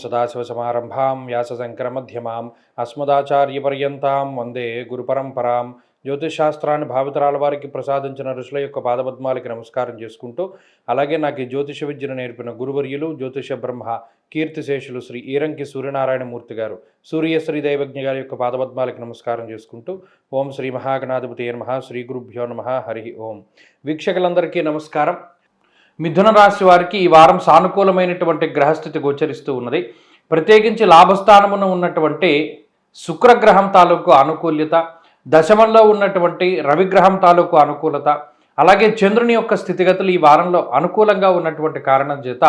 సదాశివసమారంభాం వ్యాసశంకరమధ్యమాం అస్మదాచార్యపర్యంతాం వందే గురుపరంపరాం. జ్యోతిషశాస్త్రాన్ని భావితరాల వారికి ప్రసాదించిన ఋషుల యొక్క పాదపద్మాలకి నమస్కారం చేసుకుంటూ, అలాగే నాకు ఈ జ్యోతిష విద్యను నేర్పిన గురువర్యులు జ్యోతిష బ్రహ్మ కీర్తిశేషులు శ్రీ ఈరంకి సూర్యనారాయణమూర్తి గారు, సూర్యశ్రీ దైవజ్ఞ గారి యొక్క పాదపద్మాలకి నమస్కారం చేసుకుంటూ, ఓం శ్రీ మహాగణాధిపతి నమః, శ్రీ గురుభ్యో నమః, హరి ఓం. వీక్షకులందరికీ నమస్కారం. మిథున రాశి వారికి ఈ వారం సానుకూలమైనటువంటి గ్రహస్థితి గోచరిస్తూ ఉన్నది. ప్రత్యేకించి లాభస్థానమున ఉన్నటువంటి శుక్రగ్రహం తాలూకు అనుకూల్యత, దశమంలో ఉన్నటువంటి రవిగ్రహం తాలూకు అనుకూలత, అలాగే చంద్రుని యొక్క స్థితిగతులు ఈ వారంలో అనుకూలంగా ఉన్నటువంటి కారణం చేత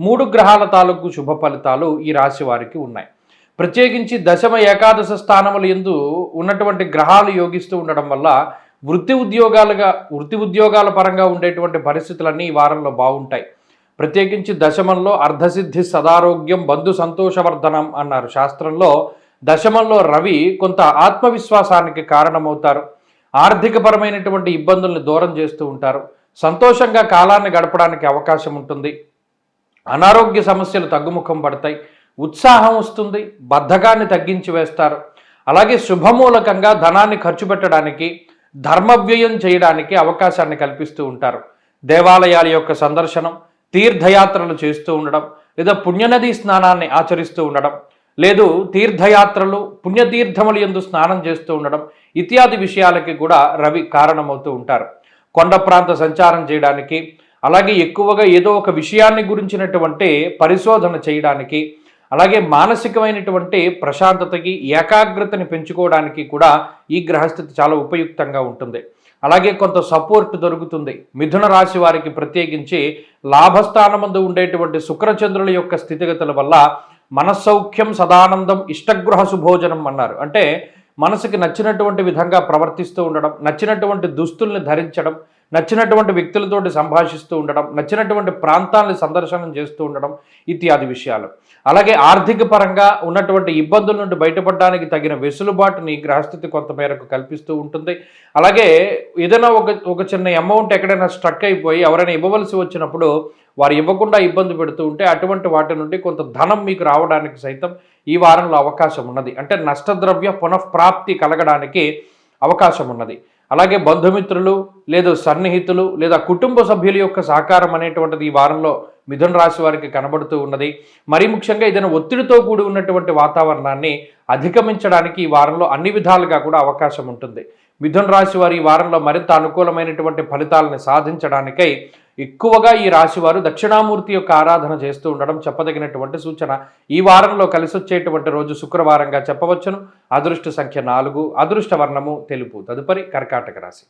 3 గ్రహాల తాలూకు శుభ ఫలితాలు ఈ రాశి వారికి ఉన్నాయి. ప్రత్యేకించి దశమ ఏకాదశ స్థానములు యందు ఉన్నటువంటి గ్రహాలు యోగిస్తూ ఉండడం వల్ల వృత్తి ఉద్యోగాల పరంగా ఉండేటువంటి పరిస్థితులన్నీ ఈ వారంలో బాగుంటాయి. ప్రత్యేకించి దశమంలో అర్ధసిద్ధి సదారోగ్యం బంధు సంతోషవర్ధనం అన్నారు శాస్త్రంలో. దశమంలో రవి కొంత ఆత్మవిశ్వాసానికి కారణమవుతారు. ఆర్థికపరమైనటువంటి ఇబ్బందుల్ని దూరం చేస్తూ ఉంటారు. సంతోషంగా కాలాన్ని గడపడానికి అవకాశం ఉంటుంది. అనారోగ్య సమస్యలు తగ్గుముఖం పడతాయి. ఉత్సాహం వస్తుంది. బద్ధకాన్ని తగ్గించి వేస్తారు. అలాగే శుభమూలకంగా ధనాన్ని ఖర్చు పెట్టడానికి, ధర్మవ్యయం చేయడానికి అవకాశాన్ని కల్పిస్తూ ఉంటారు. దేవాలయాల యొక్క సందర్శనం, తీర్థయాత్రలు చేస్తూ ఉండడం, లేదా పుణ్యనదీ స్నానాన్ని ఆచరిస్తూ ఉండడం, లేదు తీర్థయాత్రలు పుణ్యతీర్థములు యందు స్నానం చేస్తూ ఉండడం ఇత్యాది విషయాలకి కూడా రవి కారణమవుతూ ఉంటారు. కొండ ప్రాంత సంచారం చేయడానికి, అలాగే ఎక్కువగా ఏదో ఒక విషయాన్ని గురించినటువంటి పరిశోధన చేయడానికి, అలాగే మానసికమైనటువంటి ప్రశాంతతకి ఏకాగ్రతని పెంచుకోవడానికి కూడా ఈ గ్రహస్థితి చాలా ఉపయుక్తంగా ఉంటుంది. అలాగే కొంత సపోర్ట్ దొరుకుతుంది. మిథున రాశి వారికి ప్రత్యేకించి లాభస్థానమందు ఉండేటువంటి శుక్రచంద్రుల యొక్క స్థితిగతుల వల్ల మనస్సౌఖ్యం సదానందం ఇష్టగృహ సుభోజనం అన్నారు. అంటే మనసుకి నచ్చినటువంటి విధంగా ప్రవర్తిస్తూ ఉండడం, నచ్చినటువంటి దుస్తుల్ని ధరించడం, నచ్చినటువంటి వ్యక్తులతోటి సంభాషిస్తూ ఉండడం, నచ్చినటువంటి ప్రాంతాలని సందర్శనం చేస్తూ ఉండడం ఇత్యాది విషయాలు. అలాగే ఆర్థిక పరంగా ఉన్నటువంటి ఇబ్బందుల నుండి బయటపడడానికి తగిన వెసులుబాటుని గ్రహస్థితి కొంతమేరకు కల్పిస్తూ ఉంటుంది. అలాగే ఏదైనా ఒక చిన్న అమౌంట్ ఎక్కడైనా స్ట్రక్ అయిపోయి ఎవరైనా ఇవ్వవలసి వచ్చినప్పుడు వారు ఇవ్వకుండా ఇబ్బంది పెడుతూ ఉంటే అటువంటి వాటి నుండి కొంత ధనం మీకు రావడానికి సైతం ఈ వారంలో అవకాశం ఉన్నది. అంటే నష్టద్రవ్య పునఃప్రాప్తి కలగడానికి అవకాశం ఉన్నది. అలాగే బంధుమిత్రులు లేదా సన్నిహితులు లేదా కుటుంబ సభ్యుల యొక్క సహకారం అనేటువంటిది ఈ వారంలో మిథున రాశి వారికి కనబడుతూ ఉన్నది. మరీ ముఖ్యంగా ఏదైనా ఒత్తిడితో కూడి ఉన్నటువంటి వాతావరణాన్ని అధిగమించడానికి ఈ వారంలో అన్ని విధాలుగా కూడా అవకాశం ఉంటుంది. మిథున రాశి వారు ఈ వారంలో మరింత అనుకూలమైనటువంటి ఫలితాలను సాధించడానికై ఎక్కువగా ఈ రాశి వారు దక్షిణామూర్తి యొక్క ఆరాధన చేస్తూ ఉండడం చెప్పదగినటువంటి సూచన. ఈ వారంలో కలిసి వచ్చేటువంటి రోజు శుక్రవారంగా చెప్పవచ్చును. అదృష్ట సంఖ్య 4, అదృష్ట వర్ణము తెలుపు. తదుపరి కర్కాటక రాశి.